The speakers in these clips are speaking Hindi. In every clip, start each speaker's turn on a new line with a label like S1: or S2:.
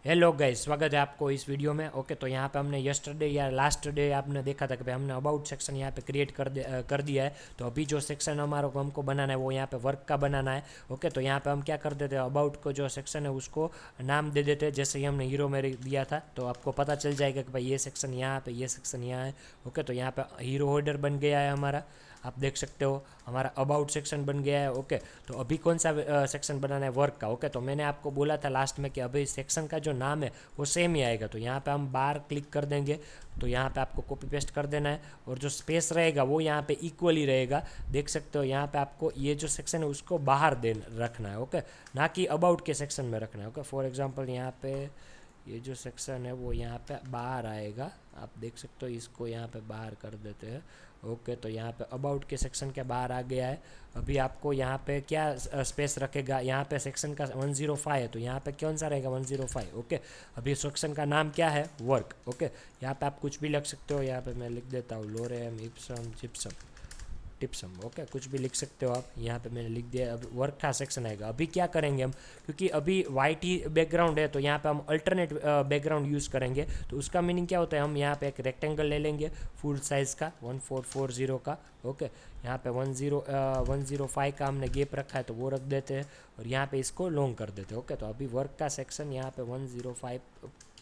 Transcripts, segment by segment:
S1: हेलो गाइस, स्वागत है आपको इस वीडियो में। ओके, तो यहाँ पे हमने यस्टरडे या लास्ट डे आपने देखा था कि भाई हमने अबाउट सेक्शन यहाँ पे क्रिएट कर दिया है। तो अभी जो सेक्शन हमारा को हमको बनाना है वो यहाँ पे वर्क का बनाना है। ओके, तो यहाँ पे हम क्या कर देते हैं, अबाउट को जो सेक्शन है उसको नाम दे देते हैं, जैसे ही हमने हीरो में दिया था। तो आपको पता चल जाएगा कि भाई ये सेक्शन यहाँ पे, ये सेक्शन यहाँ है। ओके, तो यहाँ पे हीरो होल्डर बन गया है हमारा, आप देख सकते हो। हमारा अबाउट सेक्शन बन गया है। ओके, तो अभी कौन सा सेक्शन बनाना है, वर्क का। ओके, तो मैंने आपको बोला था लास्ट में कि अभी सेक्शन का जो नाम है वो सेम ही आएगा। तो यहाँ पे हम बार क्लिक कर देंगे, तो यहाँ पे आपको कॉपी पेस्ट कर देना है, और जो स्पेस रहेगा वो यहाँ पे इक्वल ही रहेगा। देख सकते हो यहाँ पे आपको ये जो सेक्शन है उसको बाहर दे रखना है। ओके, ना कि अबाउट के सेक्शन में रखना है। ओके, फॉर एग्जांपल यहाँ पे ये जो सेक्शन है वो यहाँ पे बाहर आएगा, आप देख सकते हो। इसको यहाँ पे बाहर कर देते हैं। ओके, तो यहाँ पे अबाउट के सेक्शन के बाहर आ गया है। अभी आपको यहाँ पे क्या स्पेस रखेगा, यहाँ पे सेक्शन का 105 है, तो यहाँ पे कौन सा रहेगा, 105। ओके, अभी सेक्शन का नाम क्या है, वर्क। ओके, यहाँ पे आप कुछ भी लिख सकते हो। यहाँ पे मैं लिख देता हूँ लोरेम इप्सम जिप्सम टिप्सम। ओके, कुछ भी लिख सकते हो आप। यहाँ पे मैंने लिख दिया। अब वर्क का सेक्शन आएगा। अभी क्या करेंगे हम, क्योंकि अभी वाइट ही बैकग्राउंड है, तो यहाँ पे हम अल्टरनेट बैकग्राउंड यूज़ करेंगे। तो उसका मीनिंग क्या होता है, हम यहाँ पे एक रेक्टेंगल ले लेंगे फुल साइज़ का 1440 का। ओके, यहाँ पे 105 का हमने गैप रखा है, तो वो रख देते हैं, और यहाँ पे इसको लॉन्ग कर देते हैं। ओके, तो अभी वर्क का सेक्शन यहाँ पे 105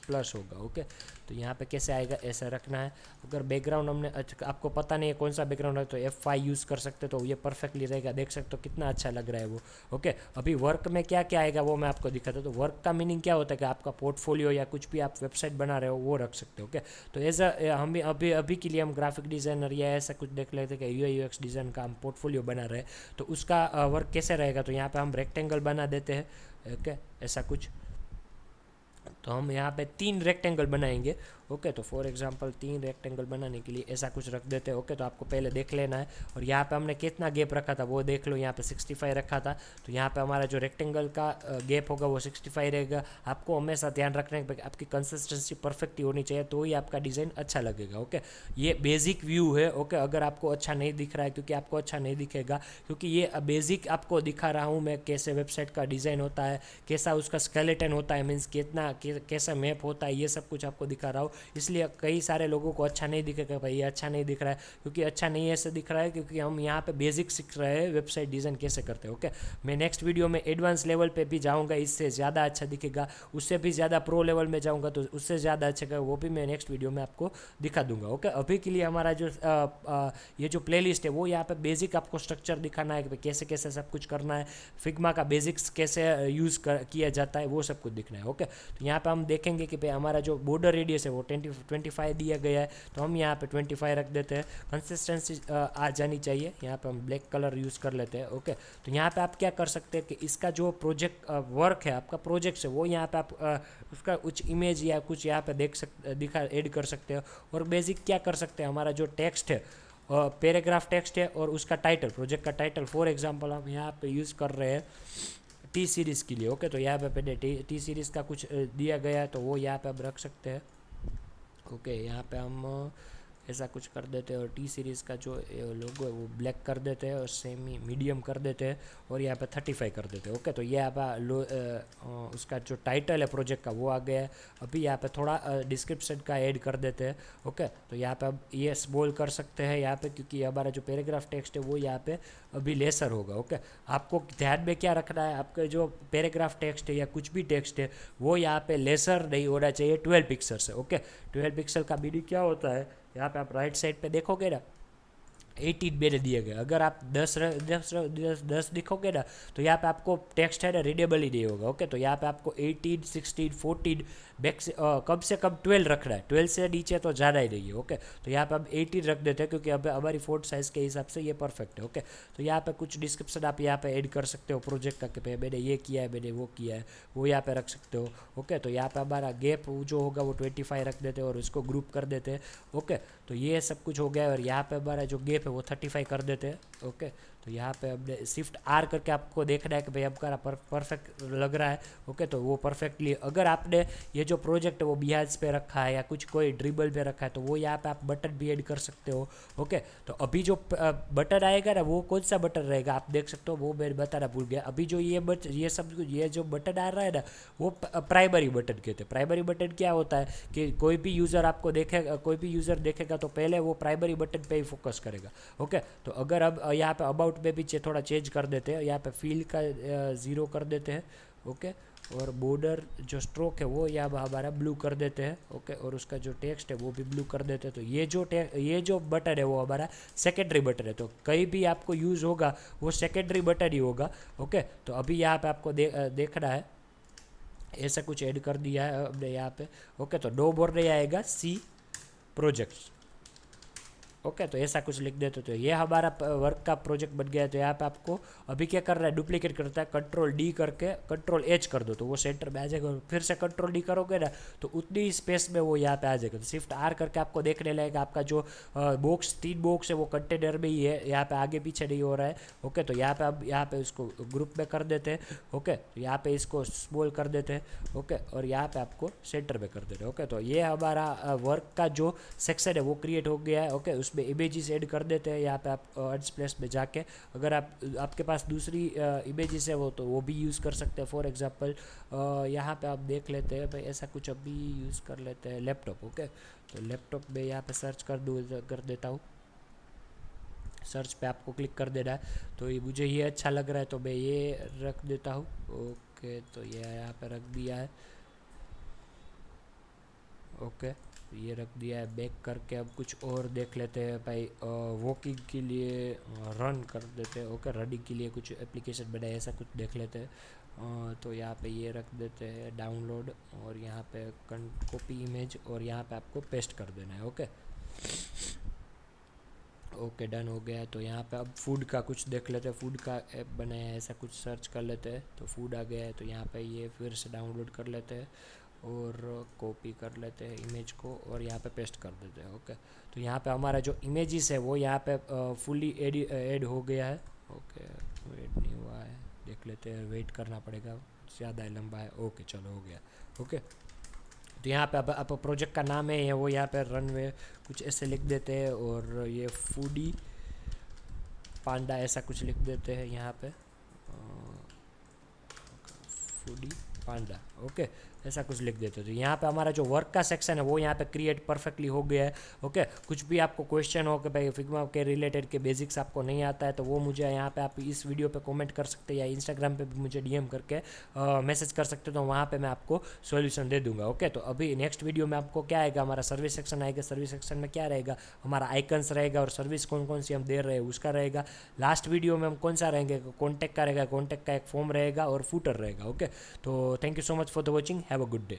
S1: प्लस होगा। ओके, तो यहाँ पे कैसे आएगा, ऐसा रखना है। अगर बैकग्राउंड हमने आपको पता नहीं है कौन सा बैकग्राउंड है, तो F5 यूज़ कर सकते हो, तो ये परफेक्टली रहेगा। देख सकते हो कितना अच्छा लग रहा है वो। ओके, अभी वर्क में क्या क्या आएगा वो मैं आपको दिखाता हूँ। तो वर्क का मीनिंग क्या होता है कि आपका पोर्टफोलियो या कुछ भी आप वेबसाइट बना रहे हो वो रख सकते हो। ओके, तो एज हम अभी अभी के लिए हम ग्राफिक डिज़ाइनर या ऐसा कुछ देख लेते हैं कि UI UX डिज़ाइन का हम पोर्टफोलियो बना रहे हैं, तो उसका वर्क कैसे रहेगा। तो यहाँ पर हम रेक्टेंगल बना देते हैं। ओके, ऐसा कुछ। तो हम यहाँ पे 3 रेक्टेंगल बनाएंगे। ओके, तो फॉर एग्जांपल 3 रेक्टेंगल बनाने के लिए ऐसा कुछ रख देते हैं। ओके, तो आपको पहले देख लेना है, और यहाँ पे हमने कितना गैप रखा था वो देख लो। यहाँ पे 65 रखा था, तो यहाँ पे हमारा जो रेक्टेंगल का गैप होगा वो 65 रहेगा। आपको हमेशा ध्यान रखना है कि आपकी कंसिस्टेंसी परफेक्ट ही होनी चाहिए, तो ही आपका डिज़ाइन अच्छा लगेगा। ओके, ये बेसिक व्यू है। ओके, अगर आपको अच्छा नहीं दिख रहा है, क्योंकि आपको अच्छा नहीं दिखेगा, क्योंकि ये बेसिक आपको दिखा रहा हूँ मैं, कैसे वेबसाइट का डिज़ाइन होता है, कैसा उसका स्केलेटन होता है, मीन्स कितना कैसा मैप होता है, ये सब कुछ आपको दिखा रहा हूँ। इसलिए कई सारे लोगों को अच्छा नहीं दिखेगा, भाई ये अच्छा नहीं दिख रहा है, क्योंकि अच्छा नहीं ऐसे दिख रहा है क्योंकि हम यहाँ पे बेसिक सीख रहे हैं वेबसाइट डिज़ाइन कैसे करते हैं। ओके, मैं नेक्स्ट वीडियो में एडवांस लेवल पे भी जाऊँगा, इससे ज़्यादा अच्छा दिखेगा। उससे भी ज़्यादा प्रो लेवल में जाऊँगा तो उससे ज़्यादा अच्छा का वो भी मैं नेक्स्ट वीडियो में आपको दिखा दूंगा। ओके, अभी के लिए हमारा जो ये जो प्लेलिस्ट है वो यहाँ पे बेसिक आपको स्ट्रक्चर दिखाना है कि कैसे कैसे सब कुछ करना है, फिग्मा का बेसिक्स कैसे यूज़ किया जाता है, वो सब कुछ दिखना है। ओके, तो यहाँ पे हम देखेंगे कि भाई हमारा जो बॉर्डर रेडियस है वो 25 दिया गया है, तो हम यहाँ पे 25 रख देते हैं। कंसिस्टेंसी आ जानी चाहिए, यहाँ पे हम ब्लैक कलर यूज़ कर लेते हैं। ओके, तो यहाँ पे आप क्या कर सकते हैं कि इसका जो प्रोजेक्ट वर्क है, आपका प्रोजेक्ट है, वो यहाँ पे आप उसका कुछ इमेज या कुछ यहाँ पे दिखा ऐड कर सकते हो। और बेसिक क्या कर सकते हैं, हमारा जो टेक्स्ट है, पैराग्राफ टेक्स्ट है, और उसका टाइटल, प्रोजेक्ट का टाइटल, फॉर एग्जांपल हम यहाँ पे यूज़ कर रहे हैं टी सीरीज़ के लिए। ओके, तो यहाँ पे पहले टी सीरीज़ का कुछ दिया गया है, तो वो यहाँ पे आप रख सकते हैं। ओके, यहाँ पे हम ऐसा कुछ कर देते हैं, और टी सीरीज़ का जो लोगो है वो ब्लैक कर देते हैं, और सेमी मीडियम कर देते हैं, और यहाँ पे 35 कर देते हैं। ओके, तो ये आप उसका जो टाइटल है प्रोजेक्ट का वो आ गया है। अभी यहाँ पे थोड़ा डिस्क्रिप्शन का ऐड कर देते हैं। ओके, तो यहाँ पे अब ये बोल कर सकते हैं यहाँ पे, क्योंकि हमारा जो पैराग्राफ टेक्स्ट है वो यहाँ पे अभी लेसर होगा। ओके, आपको ध्यान में क्या रखना है, आपका जो पैराग्राफ टेक्स्ट है या कुछ भी टेक्स्ट है वो यहाँ पे लेसर नहीं होना चाहिए, 12 पिक्सल से। ओके, 12 पिक्सल का मीनिंग क्या होता है, यहाँ पे आप राइट साइड पे देखोगे ना, 18 मैंने दिए गए। अगर आप 10 दिखोगे ना, तो यहाँ पे आपको टेक्स्ट है ना रीडेबल ही नहीं होगा। ओके, तो यहाँ पे आपको 18, 16, 14 बैक से कम 12 रखना है, 12 से नीचे तो ज़्यादा ही नहीं है। ओके, तो यहाँ पे हम 18 रख देते हैं, क्योंकि अब हमारी फोर्ट साइज़ के हिसाब से ये परफेक्ट है। ओके, तो यहाँ पे कुछ डिस्क्रिप्शन आप यहाँ पे ऐड कर सकते हो प्रोजेक्ट का, कि भाई मैंने ये किया है, मैंने वो किया है, वो यहाँ पे रख सकते हो। ओके, तो यहाँ पे हमारा गैप जो होगा वो 25 रख देते हैं, और उसको ग्रुप कर देते हैं। ओके, तो ये सब कुछ हो गया है, और यहाँ पे हमारा जो गैप है वो 35 कर देते हैं। ओके, तो यहाँ पे अब शिफ्ट आर करके आपको देखना है कि भाई आपका परफेक्ट लग रहा है। ओके, तो वो परफेक्टली, अगर आपने ये जो प्रोजेक्ट है वो बिहाज पे रखा है या कुछ कोई ड्रिबल पे रखा है तो वो यहाँ पे आप बटन भी ऐड कर सकते हो। ओके, तो अभी जो बटन आएगा ना वो कौन सा बटन रहेगा आप देख सकते हो, वो मैं बताना भूल गया। अभी जो ये सब ये जो बटन आ रहा है ना वो प्राइमरी बटन कहते हैं। प्राइमरी बटन क्या होता है कि कोई भी यूज़र आपको देखेगा, कोई भी यूज़र देखेगा तो पहले वो प्राइमरी बटन पे ही फोकस करेगा। ओके, तो अगर अब यहाँ पे अबाउट पे भी थोड़ा चेंज कर देते हैं, यहाँ पे फील का 0 कर देते हैं। ओके, और बॉर्डर जो स्ट्रोक है वो यहाँ हमारा ब्लू कर देते हैं। ओके, और उसका जो टेक्स्ट है वो भी ब्लू कर देते हैं। तो ये जो बटन है वो हमारा सेकेंडरी बटन है, तो कहीं भी आपको यूज़ होगा वो सेकेंडरी बटन ही होगा। ओके, तो अभी यहाँ पे आपको देखना है, ऐसा कुछ ऐड कर दिया है हमने यहाँ पे। ओके, तो डो बोर्ड नहीं आएगा, सी प्रोजेक्ट्स। ओके, तो ऐसा कुछ लिख देते तो ये हमारा वर्क का प्रोजेक्ट बन गया है। तो यहाँ पे आपको अभी क्या करना है, डुप्लीकेट करता है कंट्रोल डी करके कंट्रोल एच कर दो तो वो सेंटर में आ जाएगा। फिर से कंट्रोल डी करोगे ना तो उतनी ही स्पेस में वो यहाँ पे आ जाएगा। तो शिफ्ट आर करके आपको देखने लगेगा आपका जो बॉक्स 3 बॉक्स है वो कंटेनर में ही है, यहाँ पे आगे पीछे नहीं हो रहा है। ओके, तो यहाँ पे अब यहाँ पे इसको ग्रुप में कर देते हैं। ओके, तो यहाँ पे इसको स्मॉल कर देते हैं। ओके, और यहाँ पे आपको सेंटर में कर देते हैं। ओके, तो ये हमारा वर्क का जो सेक्शन है वो क्रिएट हो गया है। ओके, उसमें इमेजेस ऐड कर देते हैं। यहाँ पे आप एड्स प्लेस में जाके अगर आपके पास दूसरी इमेजेस है वो तो वो भी यूज़ कर सकते हैं। फॉर एग्जांपल यहाँ पे आप देख लेते हैं भाई, ऐसा कुछ अभी यूज़ कर लेते हैं लैपटॉप। ओके, तो लैपटॉप में यहाँ पे सर्च कर देता हूँ। सर्च पे आपको क्लिक कर देना है। तो ये मुझे ये अच्छा लग रहा है तो मैं ये रख देता हूँ। ओके, तो ये यहाँ पे रख दिया है। ओके, ये रख दिया है। बैक करके अब कुछ और देख लेते हैं भाई, वॉकिंग के लिए रन कर देते हैं। ओके, रनिंग के लिए कुछ एप्लीकेशन बनाए, ऐसा कुछ देख लेते हैं। तो यहाँ पे ये रख देते हैं डाउनलोड, और यहाँ पे कॉपी इमेज, और यहाँ पे आपको पेस्ट कर देना है। ओके, ओके, डन हो गया है। तो यहाँ पे अब फूड का कुछ देख लेते हैं, फूड का ऐप बनाया है, ऐसा कुछ सर्च कर लेते हैं तो फूड आ गया है। तो यहाँ पे ये फिर से डाउनलोड कर लेते हैं और कॉपी कर लेते हैं इमेज को और यहाँ पे पेस्ट कर देते हैं। ओके, तो यहाँ पे हमारा जो इमेजेस है वो यहाँ पे फुली ऐड हो गया है। ओके, ऐड नहीं हुआ है, देख लेते हैं, वेट करना पड़ेगा, ज़्यादा लंबा है। ओके, चलो हो गया। ओके, तो यहाँ पे अब प्रोजेक्ट का नाम है वो यहाँ पे रनवे कुछ ऐसे लिख देते हैं, और ये फूडी पांडा ऐसा कुछ लिख देते हैं यहाँ पे, फूडी पांडा। ओके, ऐसा कुछ लिख देते हो। तो यहाँ पे हमारा जो वर्क का सेक्शन है वो यहाँ पे क्रिएट परफेक्टली हो गया है। ओके, कुछ भी आपको क्वेश्चन हो कि भाई फिग्मा के रिलेटेड के बेसिक्स आपको नहीं आता है तो वो मुझे यहाँ पे आप इस वीडियो पे कमेंट कर सकते हैं, या इंस्टाग्राम पे भी मुझे डीएम करके मैसेज कर सकते हो, तो वहाँ पे मैं आपको सॉल्यूशन दे दूंगा। ओके, तो अभी नेक्स्ट वीडियो में आपको क्या आएगा, हमारा सर्विस सेक्शन आएगा। सर्विस सेक्शन में क्या रहेगा, हमारा आइकन्स रहेगा और सर्विस कौन कौन सी हम दे रहे हैं उसका रहेगा। लास्ट वीडियो में हम कौन सा रहेंगे, कॉन्टैक्ट का रहेगा, कॉन्टैक्ट का एक फॉर्म रहेगा और फूटर रहेगा। ओके, तो thank you so much for the watching, have a good day.